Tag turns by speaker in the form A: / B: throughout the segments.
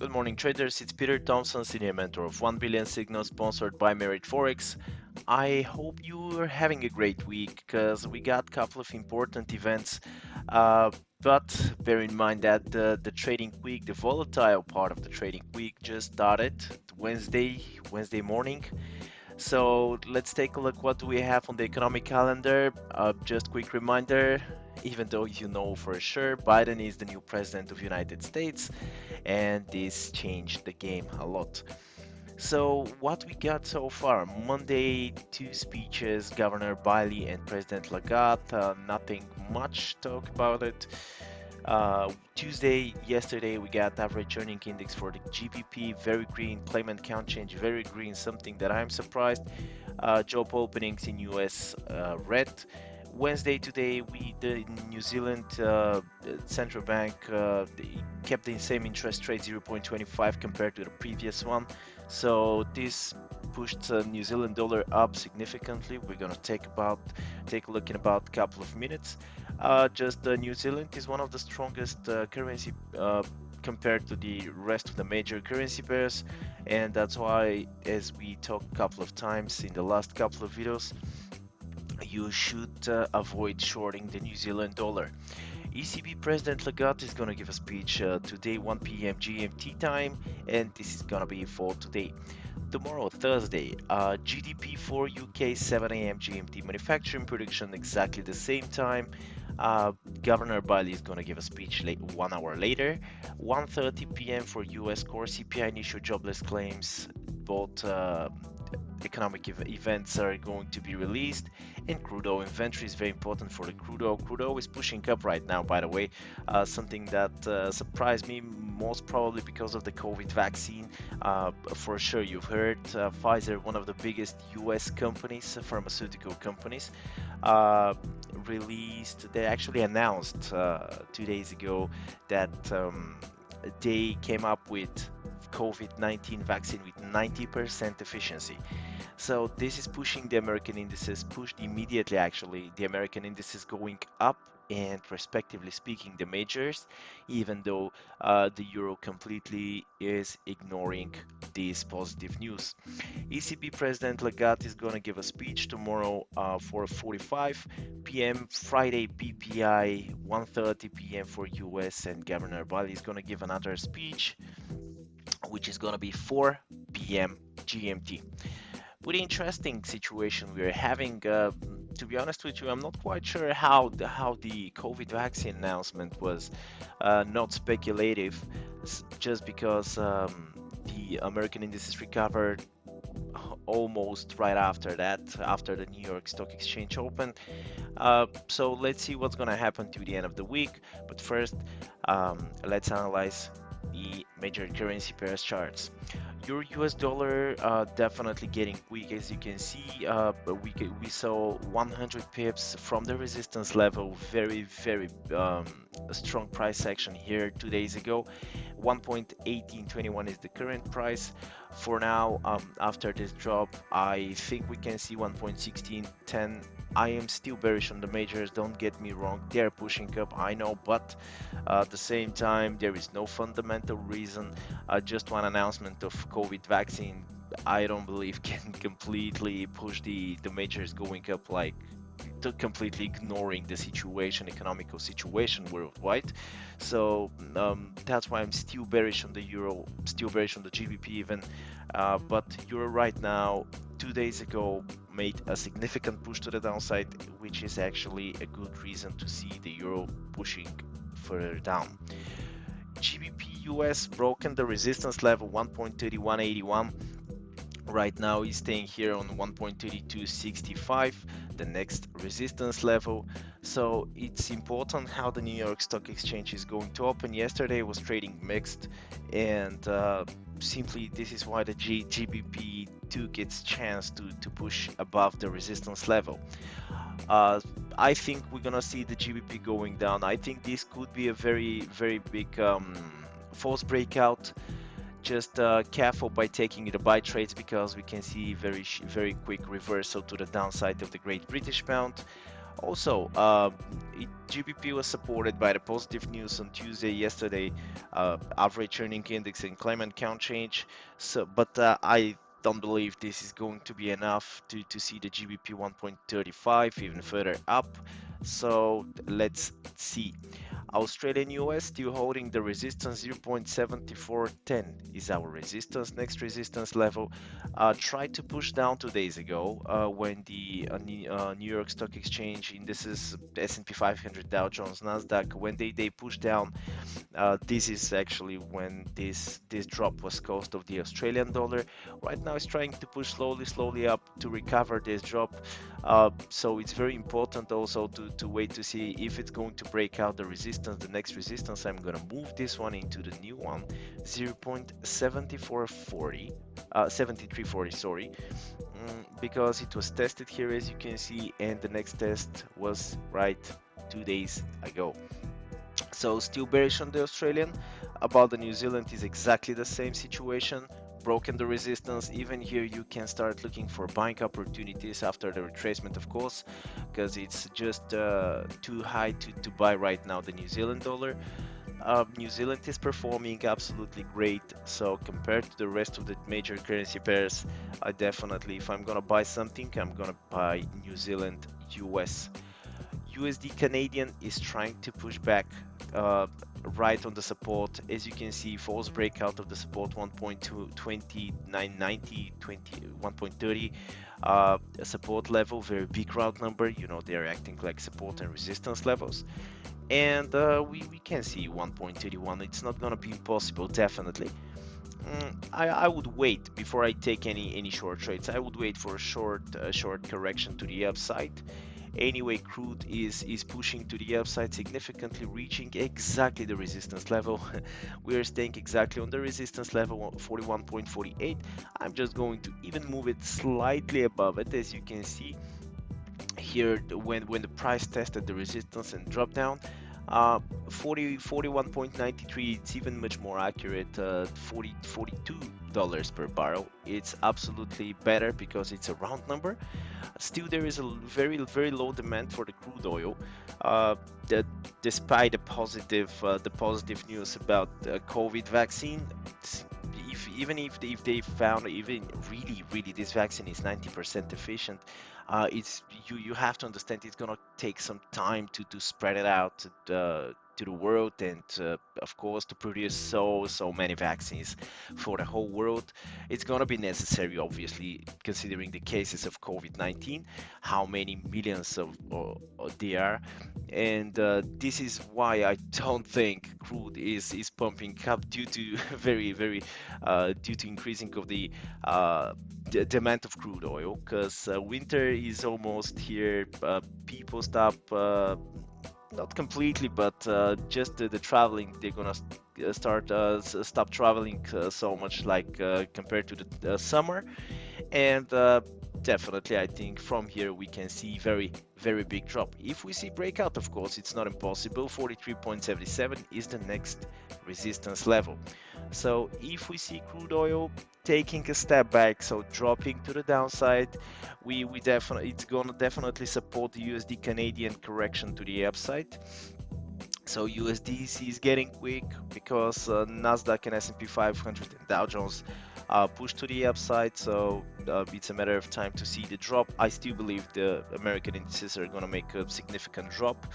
A: Good morning, traders. It's Peter Thompson, senior mentor of 1 Billion Signals, sponsored by Merit Forex. I hope you are having a great week because we got a couple of important events. But bear in mind that the trading week, the volatile part of the trading week, just started Wednesday morning. So let's take a look what do we have on the economic calendar. Just quick reminder, even though you know for sure, Biden is the new president of United States, and this changed the game a lot. So what we got so far, Monday, two speeches, Governor Biley and President Lagarde, nothing much talk about it. Tuesday, yesterday, we got average earning index for the GBP, very green, employment count change, very green, something that I'm surprised. Job openings in US, red. Wednesday today, the New Zealand central bank they kept the same interest rate 0.25 compared to the previous one. So this pushed New Zealand dollar up significantly. We're gonna take a look in about a couple of minutes. Just New Zealand is one of the strongest currency compared to the rest of the major currency pairs, and that's why, as we talked a couple of times in the last couple of videos, you should avoid shorting the New Zealand dollar. ECB President Lagarde is going to give a speech today 1 p.m. GMT time, and this is going to be for today. Tomorrow, Thursday, GDP for UK 7 a.m. GMT, manufacturing prediction exactly the same time. Governor Biley is going to give a speech 1 hour later. 1:30 p.m. for US core CPI initial jobless claims. Both economic events are going to be released, and crude oil inventory is very important for the crude oil. Crude oil is pushing up right now, by the way, something that surprised me, most probably because of the COVID vaccine. For sure, you've heard Pfizer, one of the biggest US companies, pharmaceutical companies, they actually announced 2 days ago that they came up with COVID-19 vaccine with 90% efficiency. So this is pushing the American indices, pushed immediately actually the American indices going up, and respectively speaking the majors, even though the euro completely is ignoring this positive news. ECB President Lagarde is going to give a speech tomorrow 4:45 p.m. Friday PPI 1:30 p.m. for US, and Governor Biley is going to give another speech which is going to be 4 p.m. GMT. Pretty interesting situation we're having. To be honest with you, I'm not quite sure how the COVID vaccine announcement was not speculative, just because the American indices recovered almost right after that, after the New York Stock Exchange opened. So let's see what's going to happen to the end of the week. But first, let's analyze the major currency pairs charts. Euro US dollar definitely getting weak, as you can see. We saw 100 pips from the resistance level, very strong price action here 2 days ago. 1.1821 is the current price. For now, after this drop, I think we can see 1.1610. I am still bearish on the majors, don't get me wrong, they're pushing up, I know, but at the same time there is no fundamental reason. Just one announcement of COVID vaccine, I don't believe can completely push the majors going up, like completely ignoring the economical situation worldwide. So that's why I'm still bearish on the euro, still bearish on the GBP even. But euro right now, 2 days ago, made a significant push to the downside, which is actually a good reason to see the euro pushing further down. GBP US broken the resistance level 1.3181. Right now he's staying here on 1.3265, the next resistance level. So it's important how the New York Stock Exchange is going to open. Yesterday was trading mixed, and simply this is why the GBP took its chance to push above the resistance level. I think we're gonna see the GBP going down. I think this could be a very big false breakout. Just careful by taking the buy trades, because we can see very quick reversal to the downside of the Great British Pound. Also, GBP was supported by the positive news on Tuesday, yesterday, average earning index and climate count change. So, but I don't believe this is going to be enough to see the GBP 1.35 even further up. So let's see. Australian US still holding the resistance. 0.7410 is our resistance. Next resistance level tried to push down 2 days ago when the New York Stock Exchange indices, S&P 500, Dow Jones, Nasdaq, when they pushed down. This is actually when this drop was caused of the Australian dollar. Right now it's trying to push slowly up to recover this drop. So it's very important also to wait to see if it's going to break out the resistance, the next resistance. I'm gonna move this one into the new one, 0.7440, 7340, sorry, because it was tested here, as you can see, and the next test was right 2 days ago. So still bearish on the Australian. About the New Zealand is exactly the same situation. Broken the resistance. Even here you can start looking for buying opportunities after the retracement, of course, because it's just too high to buy right now the New Zealand dollar. New Zealand is performing absolutely great, so compared to the rest of the major currency pairs, I definitely, if I'm gonna buy something, I'm gonna buy New Zealand US. USD Canadian is trying to push back right on the support. As you can see, false breakout of the support 1.2990, 1.30 support level, very big round number. You know, they're acting like support and resistance levels. And we can see 1.31. It's not gonna be impossible, definitely. I would wait before I take any short trades. I would wait for a short correction to the upside. Anyway, crude is pushing to the upside significantly, reaching exactly the resistance level. We are staying exactly on the resistance level, 41.48. I'm just going to even move it slightly above it. As you can see here, when the price tested the resistance and dropped down, 41.93, it's even much more accurate, $42 per barrel. It's absolutely better because it's a round number. Still, there is a very low demand for the crude oil, that despite the positive news about the COVID vaccine. Even if they found even really this vaccine is 90% efficient, it's you have to understand it's gonna take some time to spread it out to the world, and of course to produce so many vaccines for the whole world. It's gonna be necessary, obviously, considering the cases of COVID-19, how many millions of they are, and this is why I don't think crude is pumping up due to due to increasing of the demand of crude oil, because winter is almost here. People stop, not completely, but just the traveling. They're gonna stop traveling so much, like compared to the summer, and definitely I think from here we can see very big drop. If we see breakout, of course, it's not impossible. 43.77 is the next resistance level. So if we see crude oil taking a step back, so dropping to the downside, we definitely, it's gonna definitely support the USD Canadian correction to the upside. So USDC is getting quick because Nasdaq and S&P 500 and Dow Jones push to the upside, so it's a matter of time to see the drop. I still believe the American indices are going to make a significant drop.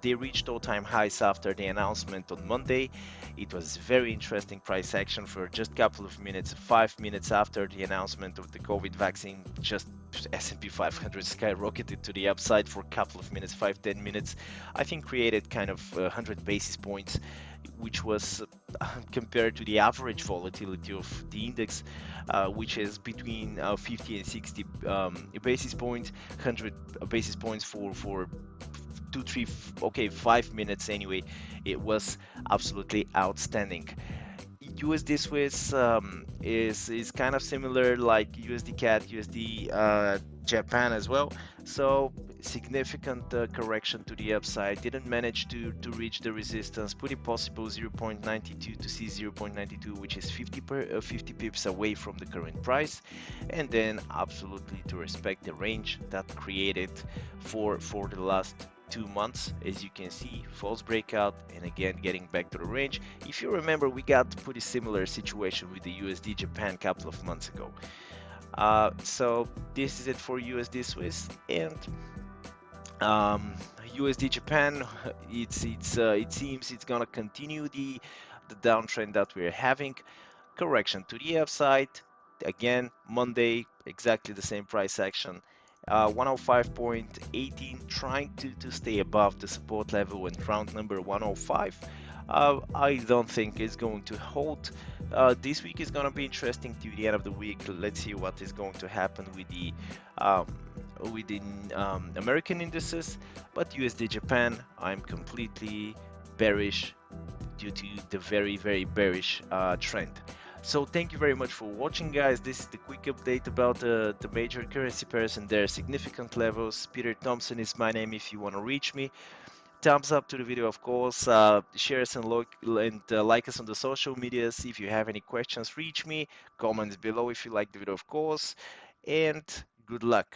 A: They reached all-time highs after the announcement on Monday. It was very interesting price action for just a couple of minutes, 5 minutes after the announcement of the COVID vaccine. Just S&P 500 skyrocketed to the upside for a couple of minutes, 5-10 minutes. I think created kind of 100 basis points, which was compared to the average volatility of the index, which is between 50 and 60 basis points, 100 basis points for 2, 3, okay, 5 minutes anyway. It was absolutely outstanding. USD Swiss is kind of similar like USD CAD, USD Japan as well. So significant correction to the upside. Didn't manage to reach the resistance. Pretty possible 0.92 to see 0.92, which is 50 pips away from the current price, and then absolutely to respect the range that created for the last 2 months. As you can see, false breakout, and again getting back to the range. If you remember, we got pretty similar situation with the USD Japan a couple of months ago. So this is it for USD Swiss, and USD Japan. It seems it's gonna continue the downtrend that we're having. Correction to the upside. Again, Monday, exactly the same price action. 105.18, trying to stay above the support level and round number 105. I don't think it's going to hold. This week is going to be interesting to the end of the week. Let's see what is going to happen um, with the American indices. But USD Japan, I'm completely bearish due to the very bearish trend. So thank you very much for watching, guys. This is the quick update about the major currency pairs and their significant levels. Peter Thompson is my name if you want to reach me. Thumbs up to the video, of course. Share us and like us on the social medias. If you have any questions, reach me. Comments below if you like the video, of course. And good luck.